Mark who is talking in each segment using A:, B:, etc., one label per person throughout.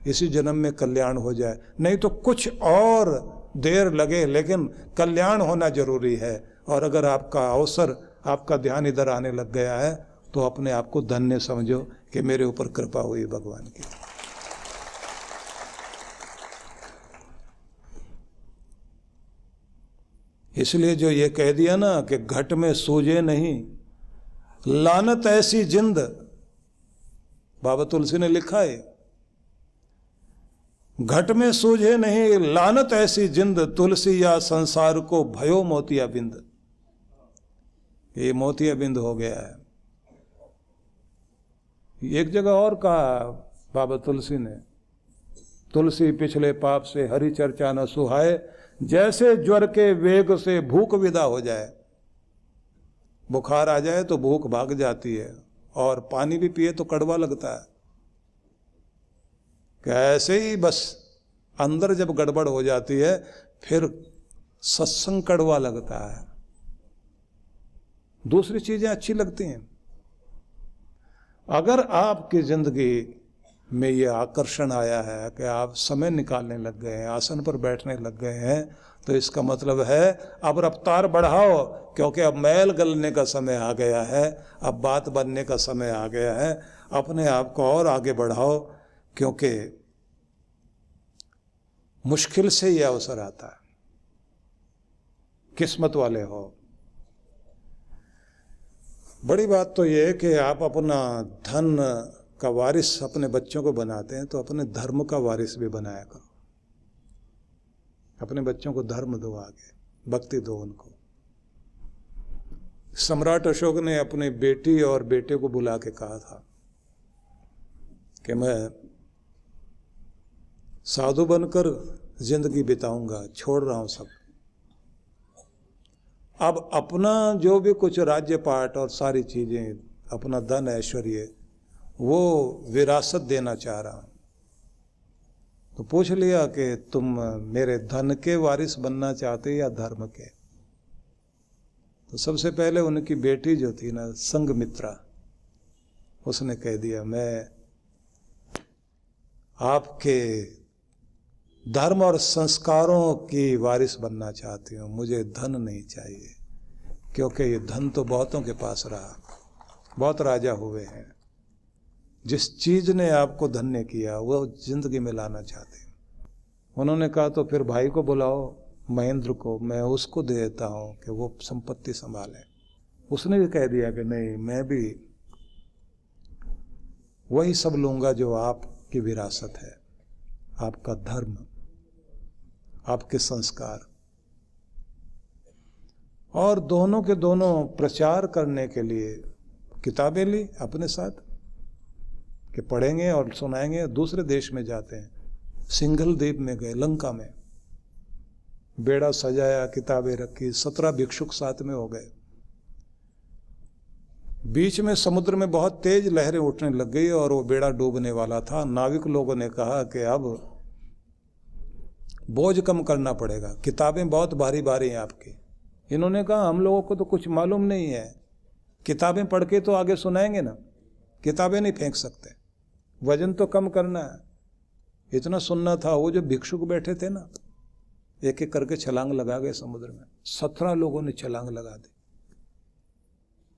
A: इसी जन्म में कल्याण हो जाए, नहीं तो कुछ और देर लगे, लेकिन कल्याण होना जरूरी है। और अगर आपका अवसर, आपका ध्यान इधर आने लग गया है तो अपने आप को धन्य समझो कि मेरे ऊपर कृपा हुई भगवान की। इसलिए जो ये कह दिया ना कि घट में सूझे नहीं, लानत ऐसी जिंद, बाबा तुलसी ने लिखा है, घट में सूझे नहीं लानत ऐसी जिंद, तुलसी या संसार को भयो मोतिया बिंद। ये मोतिया बिंद हो गया है। एक जगह और कहा बाबा तुलसी ने, तुलसी पिछले पाप से हरि चर्चा न सुहाए, जैसे ज्वर के वेग से भूख विदा हो जाए। बुखार आ जाए तो भूख भाग जाती है, और पानी भी पिए तो कड़वा लगता है। ऐसे ही बस अंदर जब गड़बड़ हो जाती है फिर सत्संग कड़वा लगता है, दूसरी चीजें अच्छी लगती हैं। अगर आपकी जिंदगी में ये आकर्षण आया है कि आप समय निकालने लग गए हैं, आसन पर बैठने लग गए हैं, तो इसका मतलब है अब रफ्तार बढ़ाओ, क्योंकि अब मैल गलने का समय आ गया है, अब बात बनने का समय आ गया है। अपने आप को और आगे बढ़ाओ, क्योंकि मुश्किल से ये अवसर आता है। किस्मत वाले हो। बड़ी बात तो ये है कि आप अपना धन का वारिस अपने बच्चों को बनाते हैं, तो अपने धर्म का वारिस भी बनाया करो। अपने बच्चों को धर्म दो, आगे भक्ति दो उनको। सम्राट अशोक ने अपनी बेटी और बेटे को बुला के कहा था कि मैं साधु बनकर जिंदगी बिताऊंगा, छोड़ रहा हूं सब। अब अपना जो भी कुछ राज्य पाट और सारी चीजें, अपना धन ऐश्वर्य, वो विरासत देना चाह रहा हूं। तो पूछ लिया कि तुम मेरे धन के वारिस बनना चाहते या धर्म के? तो सबसे पहले उनकी बेटी जो थी ना, संघमित्रा, उसने कह दिया मैं आपके धर्म और संस्कारों की वारिस बनना चाहती हूँ, मुझे धन नहीं चाहिए। क्योंकि ये धन तो बहुतों के पास रहा, बहुत राजा हुए हैं। जिस चीज ने आपको धन्य किया वो जिंदगी में लाना चाहते हैं। उन्होंने कहा तो फिर भाई को बुलाओ, महेंद्र को, मैं उसको दे देता हूँ कि वो संपत्ति संभाले। उसने भी कह दिया कि नहीं, मैं भी वही सब लूंगा जो आपकी विरासत है, आपका धर्म, आपके संस्कार। और दोनों के दोनों प्रचार करने के लिए किताबें ली अपने साथ कि पढ़ेंगे और सुनाएंगे। दूसरे देश में जाते हैं, सिंघल द्वीप में गए, लंका में, बेड़ा सजाया, किताबें रखी, 17 भिक्षुक साथ में हो गए। बीच में समुद्र में बहुत तेज लहरें उठने लग गई और वो बेड़ा डूबने वाला था। नाविक लोगों ने कहा कि अब बोझ कम करना पड़ेगा, किताबें बहुत भारी भारी हैं आपकी। इन्होंने कहा हम लोगों को तो कुछ मालूम नहीं है, किताबें पढ़ के तो आगे सुनाएंगे ना, किताबें नहीं फेंक सकते, वजन तो कम करना है। इतना सुनना था। वो जो भिक्षुक बैठे थे ना, एक एक करके छलांग लगा गए समुद्र में। 17 लोगों ने छलांग लगा दी।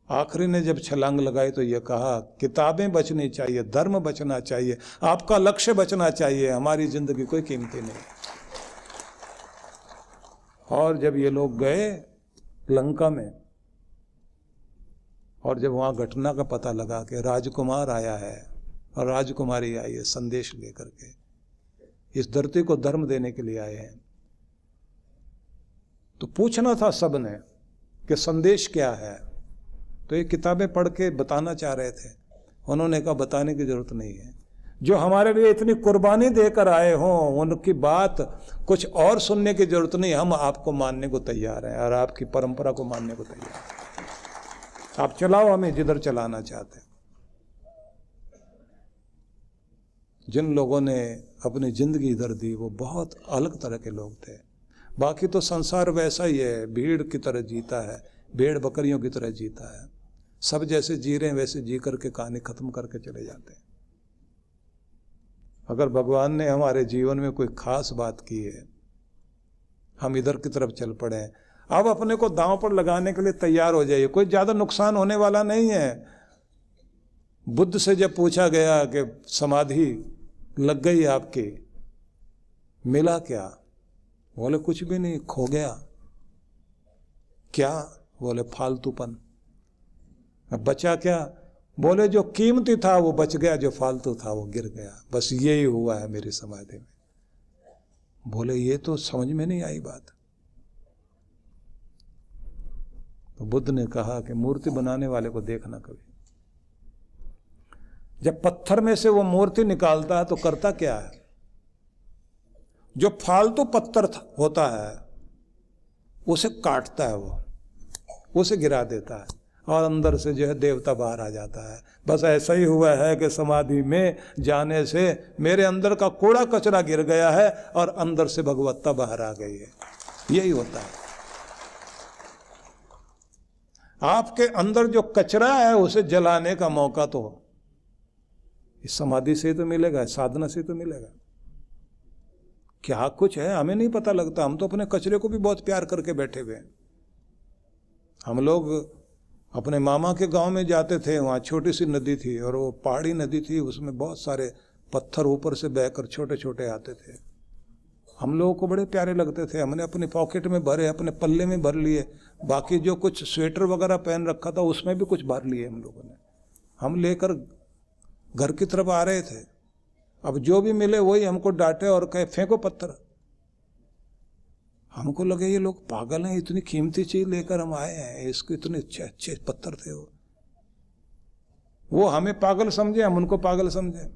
A: आखिरी ने जब छलांग लगाई तो ये कहा किताबें बचनी चाहिए, धर्म बचना चाहिए, आपका लक्ष्य बचना चाहिए, हमारी जिंदगी कोई कीमती नहीं। और जब ये लोग गए लंका में, और जब वहां घटना का पता लगा कि राजकुमार आया है और राजकुमारी आई है संदेश लेकर के, इस धरती को धर्म देने के लिए आए हैं, तो पूछना था सबने कि संदेश क्या है। तो ये किताबें पढ़ के बताना चाह रहे थे। उन्होंने कहा बताने की जरूरत नहीं है, जो हमारे लिए इतनी कुर्बानी देकर आए हों उनकी बात कुछ और सुनने की जरूरत नहीं। हम आपको मानने को तैयार हैं और आपकी परंपरा को मानने को तैयार हैं। आप चलाओ हमें जिधर चलाना चाहते हैं। जिन लोगों ने अपनी जिंदगी इधर दी वो बहुत अलग तरह के लोग थे। बाकी तो संसार वैसा ही है, भीड़ की तरह जीता है, भेड़ बकरियों की तरह जीता है। सब जैसे जी रहे हैं वैसे जी करके कहानी खत्म करके चले जाते हैं। अगर भगवान ने हमारे जीवन में कोई खास बात की है, हम इधर की तरफ चल पड़े, अब अपने को दांव पर लगाने के लिए तैयार हो जाइए, कोई ज्यादा नुकसान होने वाला नहीं है। बुद्ध से जब पूछा गया कि समाधि लग गई आपकी, मिला क्या? बोले कुछ भी नहीं, खो गया। क्या? बोले फालतूपन। अब बचा क्या? बोले जो कीमती था वो बच गया, जो फालतू था वो गिर गया, बस यही हुआ है मेरी समाधि में। बोले ये तो समझ में नहीं आई बात। तो बुद्ध ने कहा कि मूर्ति बनाने वाले को देखना कभी, जब पत्थर में से वो मूर्ति निकालता है तो करता क्या है? जो फालतू पत्थर होता है उसे काटता है, वो उसे गिरा देता है, और अंदर से जो है देवता बाहर आ जाता है। बस ऐसा ही हुआ है कि समाधि में जाने से मेरे अंदर का कूड़ा कचरा गिर गया है और अंदर से भगवत्ता बाहर आ गई है। यही होता है। आपके अंदर जो कचरा है उसे जलाने का मौका तो इस समाधि से तो मिलेगा, साधना से तो मिलेगा। क्या कुछ है हमें नहीं पता लगता। हम तो अपने कचरे को भी बहुत प्यार करके बैठे हुए हैं। हम लोग अपने मामा के गांव में जाते थे, वहाँ छोटी सी नदी थी और वो पहाड़ी नदी थी, उसमें बहुत सारे पत्थर ऊपर से बहकर छोटे छोटे आते थे। हम लोगों को बड़े प्यारे लगते थे। हमने अपने पॉकेट में भरे, अपने पल्ले में भर लिए, बाकी जो कुछ स्वेटर वगैरह पहन रखा था उसमें भी कुछ भर लिए हम लोगों ने। हम लेकर घर की तरफ आ रहे थे। अब जो भी मिले वही हमको डांटे और कहे फेंको पत्थर। हमको लगे ये लोग पागल हैं, इतनी कीमती चीज लेकर हम आए हैं, इसको इतने अच्छे अच्छे पत्थर थे। वो हमें पागल समझे, हम उनको पागल समझे।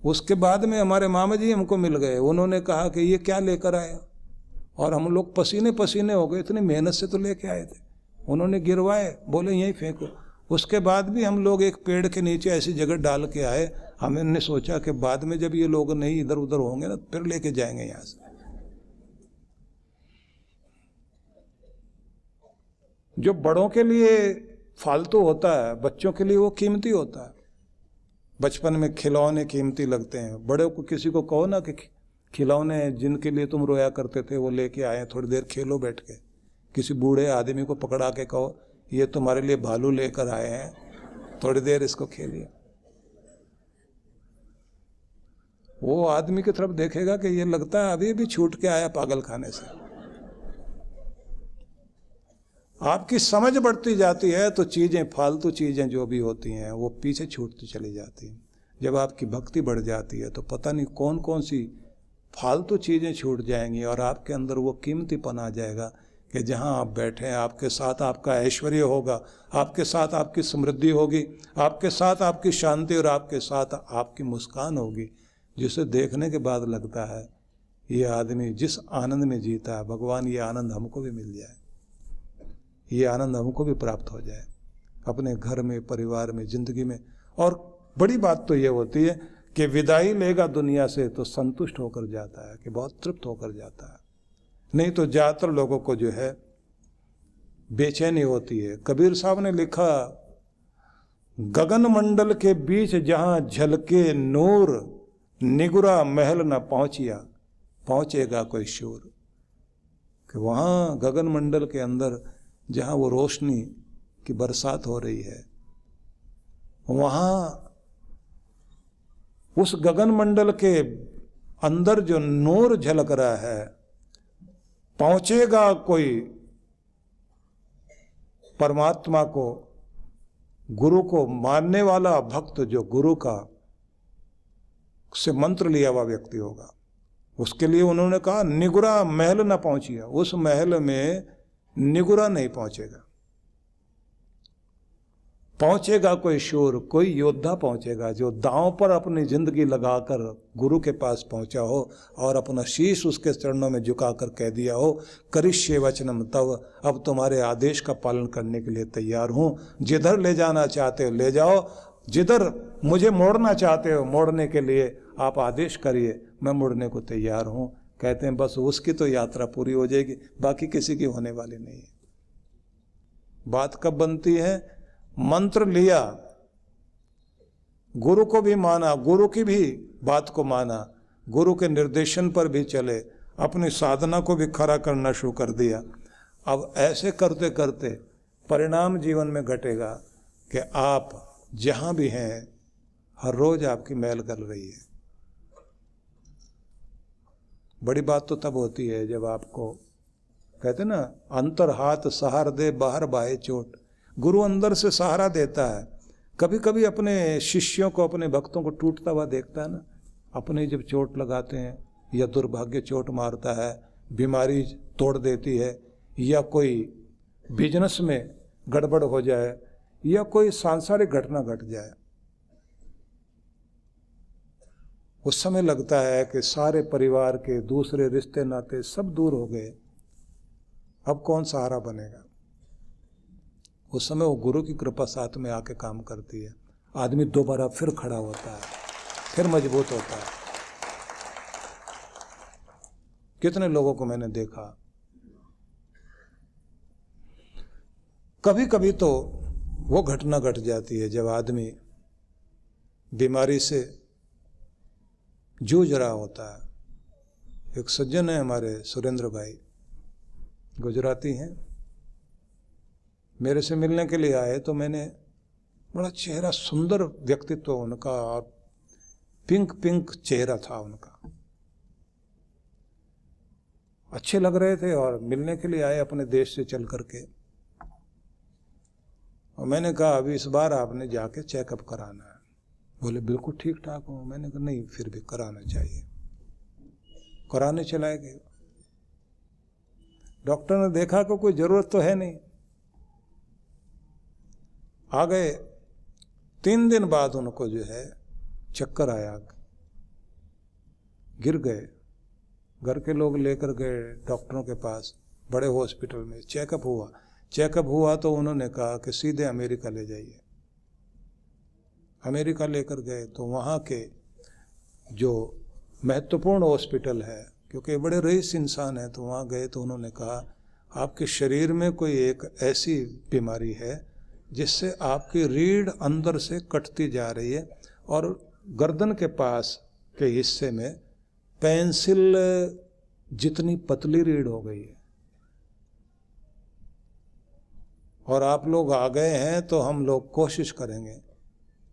A: उसके बाद में हमारे मामा जी हमको मिल गए, उन्होंने कहा कि ये क्या लेकर आए, और हम लोग पसीने पसीने हो गए, इतनी मेहनत से तो लेके आए थे। उन्होंने गिरवाए, बोले यहीं फेंको। उसके बाद भी हम लोग एक पेड़ के नीचे ऐसी जगह डाल के आए। हमने सोचा कि बाद में जब ये लोग नहीं इधर उधर होंगे ना, फिर लेके जाएंगे यहाँ से। जो बड़ों के लिए फालतू होता है, बच्चों के लिए वो कीमती होता है। बचपन में खिलौने कीमती लगते हैं। बड़े को किसी को कहो ना कि खिलौने जिनके लिए तुम रोया करते थे वो लेके आए, थोड़ी देर खेलो बैठ के। किसी बूढ़े आदमी को पकड़ा के कहो ये तुम्हारे लिए भालू लेकर आए हैं, थोड़ी देर इसको खेलिए। वो आदमी की तरफ देखेगा कि ये लगता है अभी भी छूट के आया पागल खाने से। आपकी समझ बढ़ती जाती है तो चीजें, फालतू चीजें जो भी होती हैं वो पीछे छूटती चली जाती हैं। जब आपकी भक्ति बढ़ जाती है तो पता नहीं कौन कौन सी फालतू चीजें छूट जाएंगी और आपके अंदर वो कीमतीपन आ जाएगा कि जहां आप बैठे हैं आपके साथ आपका ऐश्वर्य होगा, आपके साथ आपकी समृद्धि होगी, आपके साथ आपकी शांति और आपके साथ आपकी मुस्कान होगी, जिसे देखने के बाद लगता है ये आदमी जिस आनंद में जीता है, भगवान ये आनंद हमको भी मिल जाए, ये आनंद हमको भी प्राप्त हो जाए अपने घर में, परिवार में, जिंदगी में। और बड़ी बात तो ये होती है कि विदाई लेगा दुनिया से तो संतुष्ट होकर जाता है, कि बहुत तृप्त होकर जाता है। नहीं तो ज़्यादातर लोगों को जो है बेचैनी होती है। कबीर साहब ने लिखा, गगन मंडल के बीच जहाँ झलके नूर, निगुरा महल न पहुँचिया, पहुँचेगा कोई शूर। कि वहाँ गगन मंडल के अंदर जहाँ वो रोशनी की बरसात हो रही है, वहाँ उस गगन मंडल के अंदर जो नूर झलक रहा है, पहुंचेगा कोई परमात्मा को, गुरु को मानने वाला भक्त, जो गुरु का से मंत्र लिया हुआ व्यक्ति होगा। उसके लिए उन्होंने कहा निगुरा महल ना पहुंचिया, उस महल में निगुरा नहीं पहुंचेगा, पहुंचेगा कोई शूर, कोई योद्धा पहुंचेगा जो दांव पर अपनी जिंदगी लगाकर गुरु के पास पहुंचा हो और अपना शीश उसके चरणों में झुकाकर कह दिया हो, करिष्ये वचनम तव, अब तुम्हारे आदेश का पालन करने के लिए तैयार हूं, जिधर ले जाना चाहते हो ले जाओ, जिधर मुझे मोड़ना चाहते हो मोड़ने के लिए आप आदेश करिए, मैं मुड़ने को तैयार हूं। कहते हैं बस उसकी तो यात्रा पूरी हो जाएगी, बाकी किसी की होने वाली नहीं है। बात कब बनती है? मंत्र लिया, गुरु को भी माना, गुरु की भी बात को माना, गुरु के निर्देशन पर भी चले, अपनी साधना को भी खरा करना शुरू कर दिया। अब ऐसे करते करते परिणाम जीवन में घटेगा कि आप जहाँ भी हैं हर रोज आपकी मैल गल रही है। बड़ी बात तो तब होती है जब आपको कहते ना, अंतर हाथ सहार दे बाहर बाहे चोट। गुरु अंदर से सहारा देता है। कभी कभी अपने शिष्यों को, अपने भक्तों को टूटता हुआ देखता है ना, अपने जब चोट लगाते हैं या दुर्भाग्य चोट मारता है, बीमारी तोड़ देती है, या कोई बिजनेस में गड़बड़ हो जाए, या कोई सांसारिक घटना घट जाए, उस समय लगता है कि सारे परिवार के दूसरे रिश्ते नाते सब दूर हो गए, अब कौन सहारा बनेगा। उस समय वो गुरु की कृपा साथ में आके काम करती है। आदमी दोबारा फिर खड़ा होता है, फिर मजबूत होता है। कितने लोगों को मैंने देखा, कभी कभी तो वो घटना घट जाती है जब आदमी बीमारी से जूझ रहा होता है। एक सज्जन है हमारे, सुरेंद्र भाई, गुजराती हैं, मेरे से मिलने के लिए आए तो मैंने, बड़ा चेहरा, सुंदर व्यक्तित्व उनका, और पिंक पिंक चेहरा था उनका, अच्छे लग रहे थे और मिलने के लिए आए अपने देश से चल करके। और मैंने कहा अभी इस बार आपने जाके चेकअप कराना है। बोले बिल्कुल ठीक ठाक हूँ। मैंने कहा नहीं, फिर भी कराना चाहिए। कराने चलाए गए। डॉक्टर ने देखा कि कोई जरूरत तो है नहीं। आ गए, 3 दिन बाद उनको जो है चक्कर आया, गिर गए। घर के लोग लेकर गए डॉक्टरों के पास, बड़े हॉस्पिटल में चेकअप हुआ तो उन्होंने कहा कि सीधे अमेरिका ले जाइए। अमेरिका लेकर गए तो वहाँ के जो महत्वपूर्ण हॉस्पिटल है, क्योंकि बड़े रईस इंसान हैं, तो वहाँ गए तो उन्होंने कहा आपके शरीर में कोई एक ऐसी बीमारी है जिससे आपकी रीढ़ अंदर से कटती जा रही है और गर्दन के पास के हिस्से में पेंसिल जितनी पतली रीढ़ हो गई है। और आप लोग आ गए हैं तो हम लोग कोशिश करेंगे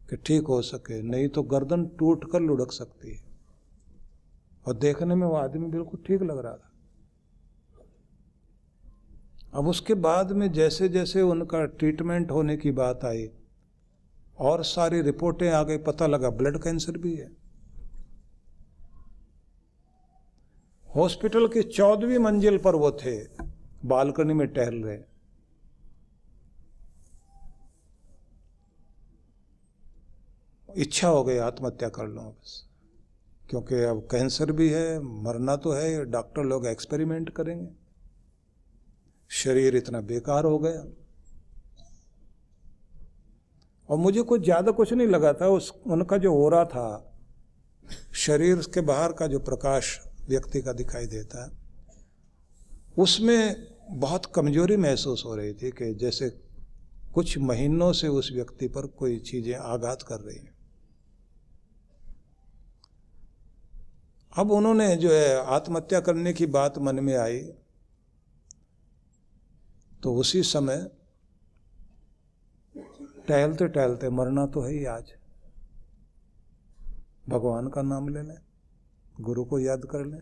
A: कि ठीक हो सके, नहीं तो गर्दन टूट कर लुढ़क सकती है। और देखने में वो आदमी बिल्कुल ठीक लग रहा था। अब उसके बाद में जैसे जैसे उनका ट्रीटमेंट होने की बात आई और सारी रिपोर्टें आ गई, पता लगा ब्लड कैंसर भी है। हॉस्पिटल की 14वीं मंजिल पर वो थे, बालकनी में टहल रहे। इच्छा हो गई आत्महत्या कर लो बस, क्योंकि अब कैंसर भी है, मरना तो है, डॉक्टर लोग एक्सपेरिमेंट करेंगे। शरीर इतना बेकार हो गया। और मुझे कुछ ज्यादा कुछ नहीं लगा था, उनका जो ओरा था, शरीर के बाहर का जो प्रकाश व्यक्ति का दिखाई देता है, उसमें बहुत कमजोरी महसूस हो रही थी कि जैसे कुछ महीनों से उस व्यक्ति पर कोई चीजें आघात कर रही हैं। अब उन्होंने जो है आत्महत्या करने की बात मन में आई तो उसी समय टहलते टहलते, मरना तो है ही आज, भगवान का नाम ले लें, गुरु को याद कर लें।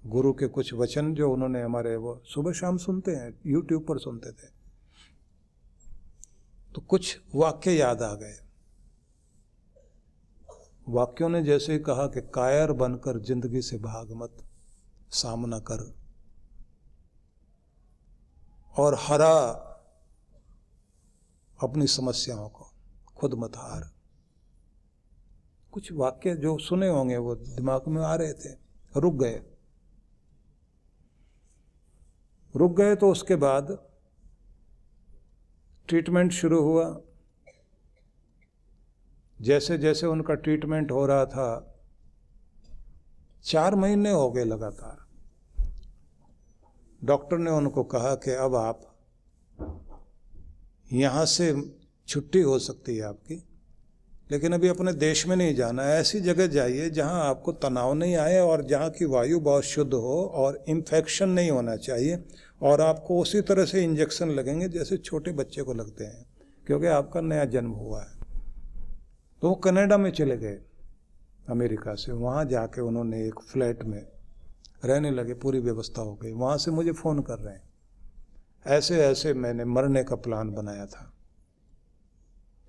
A: गुरु के कुछ वचन जो उन्होंने हमारे, वो सुबह शाम सुनते हैं, यूट्यूब पर सुनते थे, तो कुछ वाक्य याद आ गए। वाक्यों ने जैसे ही कहा कि कायर बनकर जिंदगी से भाग मत, सामना कर और हरा अपनी समस्याओं को, खुद मत हार। कुछ वाक्य जो सुने होंगे वो दिमाग में आ रहे थे। रुक गए तो उसके बाद ट्रीटमेंट शुरू हुआ। जैसे जैसे उनका ट्रीटमेंट हो रहा था, 4 महीने हो गए लगातार। डॉक्टर ने उनको कहा कि अब आप यहाँ से छुट्टी हो सकती है आपकी, लेकिन अभी अपने देश में नहीं जाना है। ऐसी जगह जाइए जहां आपको तनाव नहीं आए और जहां की वायु बहुत शुद्ध हो और इन्फेक्शन नहीं होना चाहिए, और आपको उसी तरह से इंजेक्शन लगेंगे जैसे छोटे बच्चे को लगते हैं, क्योंकि आपका नया जन्म हुआ है। तो वो कनाडा में चले गए अमेरिका से। वहाँ जाके उन्होंने एक फ्लैट में रहने लगे, पूरी व्यवस्था हो गई। वहाँ से मुझे फ़ोन कर रहे हैं, ऐसे ऐसे मैंने मरने का प्लान बनाया था।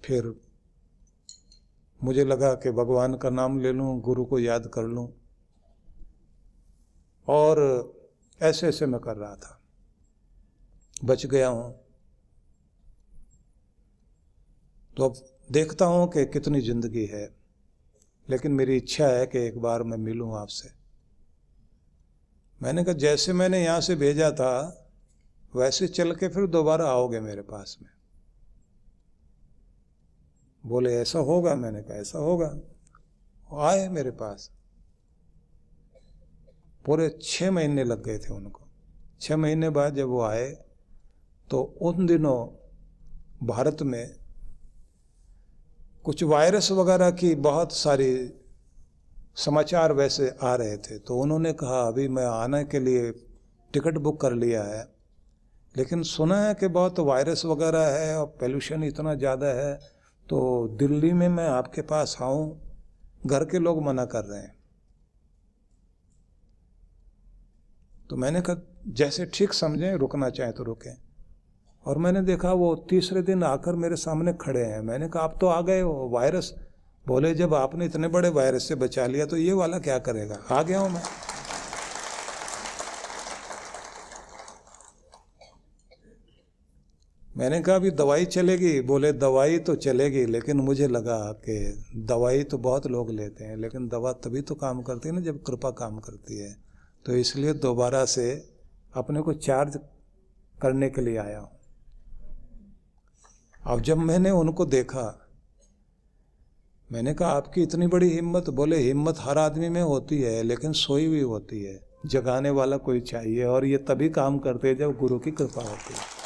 A: फिर मुझे लगा कि भगवान का नाम ले लूँ, गुरु को याद कर लूँ, और ऐसे ऐसे मैं कर रहा था। बच गया हूँ। तो अब देखता हूँ कि कितनी ज़िंदगी है, लेकिन मेरी इच्छा है कि एक बार मैं मिलूँ आपसे। मैंने कहा जैसे मैंने यहाँ से भेजा था वैसे चल के फिर दोबारा आओगे मेरे पास में? बोले ऐसा होगा। मैंने कहा ऐसा होगा। आए मेरे पास। पूरे 6 महीने लग गए थे उनको। 6 महीने बाद जब वो आए तो उन दिनों भारत में कुछ वायरस वगैरह की बहुत सारी समाचार वैसे आ रहे थे। तो उन्होंने कहा अभी मैं आने के लिए टिकट बुक कर लिया है, लेकिन सुना है कि बहुत वायरस वगैरह है और पोल्यूशन इतना ज़्यादा है, तो दिल्ली में मैं आपके पास आऊँ, घर के लोग मना कर रहे हैं। तो मैंने कहा जैसे ठीक समझें, रुकना चाहें तो रुकें। और मैंने देखा वो तीसरे दिन आकर मेरे सामने खड़े हैं। मैंने कहा आप तो आ गए हो, वायरस। बोले जब आपने इतने बड़े वायरस से बचा लिया तो ये वाला क्या करेगा? आ गया हूँ मैं। मैंने कहा अभी दवाई चलेगी? बोले दवाई तो चलेगी, लेकिन मुझे लगा कि दवाई तो बहुत लोग लेते हैं, लेकिन दवा तभी तो काम करती है ना जब कृपा काम करती है। तो इसलिए दोबारा से अपने को चार्ज करने के लिए आया हूँ। अब जब मैंने उनको देखा, मैंने कहा आपकी इतनी बड़ी हिम्मत? बोले हिम्मत हर आदमी में होती है, लेकिन सोई हुई होती है, जगाने वाला कोई चाहिए, और ये तभी काम करते हैं जब गुरु की कृपा होती है।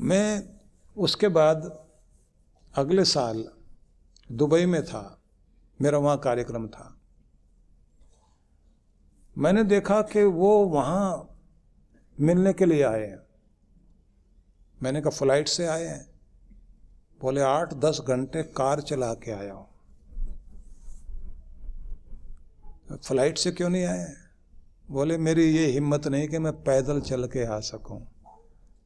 A: मैं उसके बाद अगले साल दुबई में था, मेरा वहाँ कार्यक्रम था। मैंने देखा कि वो वहाँ मिलने के लिए आए हैं। मैंने कहा फ्लाइट से आए हैं? बोले 8-10 घंटे कार चला के आया हूँ। फ्लाइट से क्यों नहीं आए? बोले मेरी ये हिम्मत नहीं कि मैं पैदल चल के आ सकूं।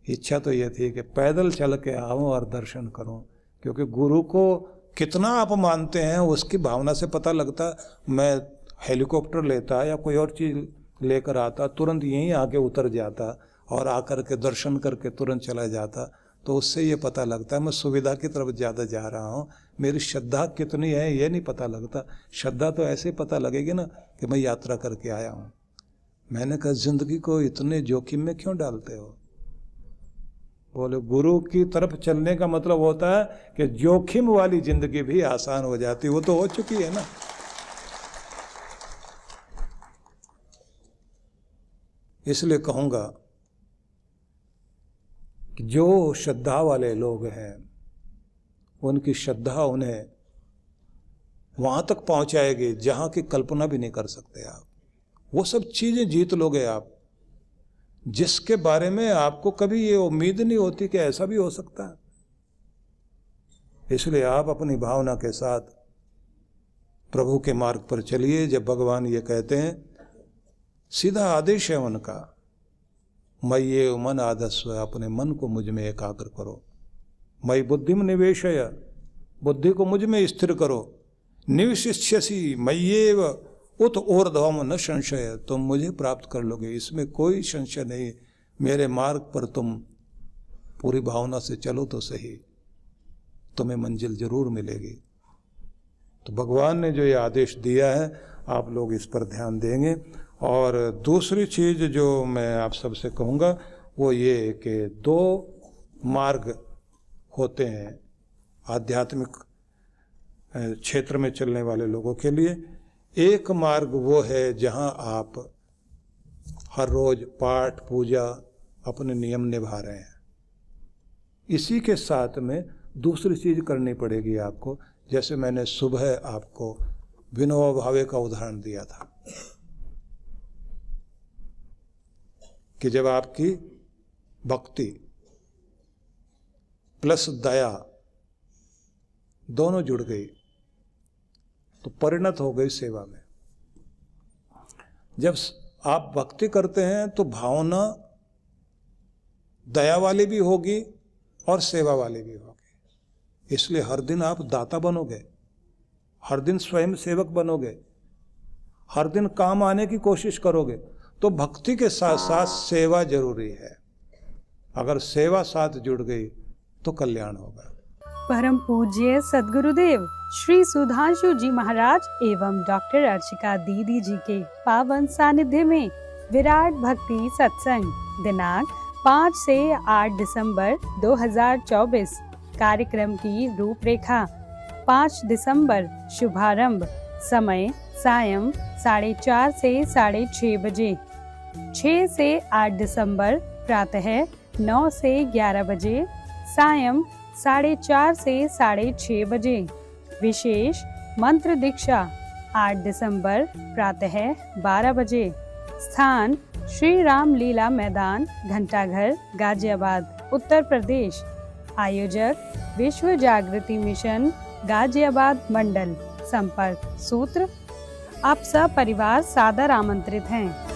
A: इच्छा तो ये थी कि पैदल चल के आऊं और दर्शन करूं, क्योंकि गुरु को कितना आप मानते हैं उसकी भावना से पता लगता। मैं हेलीकॉप्टर लेता या कोई और चीज़ लेकर आता, तुरंत यहीं आके उतर जाता और आकर के दर्शन करके तुरंत चला जाता। तो उससे ये पता लगता है मैं सुविधा की तरफ ज़्यादा जा रहा हूँ। मेरी श्रद्धा कितनी है ये नहीं पता लगता। श्रद्धा तो ऐसे ही पता लगेगी ना कि मैं यात्रा करके आया हूँ। मैंने कहा ज़िंदगी को इतने जोखिम में क्यों डालते हो? बोले गुरु की तरफ चलने का मतलब होता है कि जोखिम वाली ज़िंदगी भी आसान हो जाती। वो तो हो चुकी है ना। इसलिए कहूँगा कि जो श्रद्धा वाले लोग हैं उनकी श्रद्धा उन्हें वहाँ तक पहुँचाएगी जहाँ की कल्पना भी नहीं कर सकते आप। वो सब चीज़ें जीत लोगे आप जिसके बारे में आपको कभी ये उम्मीद नहीं होती कि ऐसा भी हो सकता है। इसलिए आप अपनी भावना के साथ प्रभु के मार्ग पर चलिए। जब भगवान ये कहते हैं, सीधा आदेश है उनका, मय्येव मन आदस्व, अपने मन को मुझ में एकाग्र करो। मयि बुद्धिम निवेशय, बुद्धि को मुझ में स्थिर करो। निविशिष्यसि मय्येव उत ऊर्ध्वम न संशय, तुम मुझे प्राप्त कर लोगे, इसमें कोई संशय नहीं। मेरे मार्ग पर तुम पूरी भावना से चलो तो सही, तुम्हें मंजिल जरूर मिलेगी। तो भगवान ने जो ये आदेश दिया है आप लोग इस पर ध्यान देंगे। और दूसरी चीज़ जो मैं आप सबसे कहूँगा वो ये कि 2 मार्ग होते हैं आध्यात्मिक क्षेत्र में चलने वाले लोगों के लिए। एक मार्ग वो है जहाँ आप हर रोज़ पाठ पूजा अपने नियम निभा रहे हैं। इसी के साथ में दूसरी चीज करनी पड़ेगी आपको, जैसे मैंने सुबह आपको विनोबा भावे का उदाहरण दिया था कि जब आपकी भक्ति प्लस दया दोनों जुड़ गई तो परिणत हो गई सेवा में। जब आप भक्ति करते हैं तो भावना दया वाली भी होगी और सेवा वाली भी होगी। इसलिए हर दिन आप दाता बनोगे, हर दिन स्वयं सेवक बनोगे, हर दिन काम आने की कोशिश करोगे। तो भक्ति के साथ साथ सेवा जरूरी है। अगर सेवा साथ जुड़ गई तो कल्याण होगा।
B: परम पूज्य सद्गुरुदेव श्री सुधांशु जी महाराज एवं डॉक्टर अर्चिका दीदी जी के पावन सानिध्य में विराट भक्ति सत्संग दिनांक 5 से 8 दिसंबर 2024 कार्यक्रम की रूपरेखा। 5 दिसंबर शुभारंभ, समय सायं 4:30 से 6:30 बजे। 6 से 8 दिसंबर प्रातः 9 से 11 बजे, सायं 4:30 से 6:30 बजे। विशेष मंत्र दीक्षा 8 दिसंबर प्रातः 12 बजे। स्थान श्री राम लीला मैदान, घंटाघर, गाजियाबाद, उत्तर प्रदेश। आयोजक विश्व जागृति मिशन, गाजियाबाद मंडल। संपर्क सूत्र। आप सब परिवार सादर आमंत्रित हैं।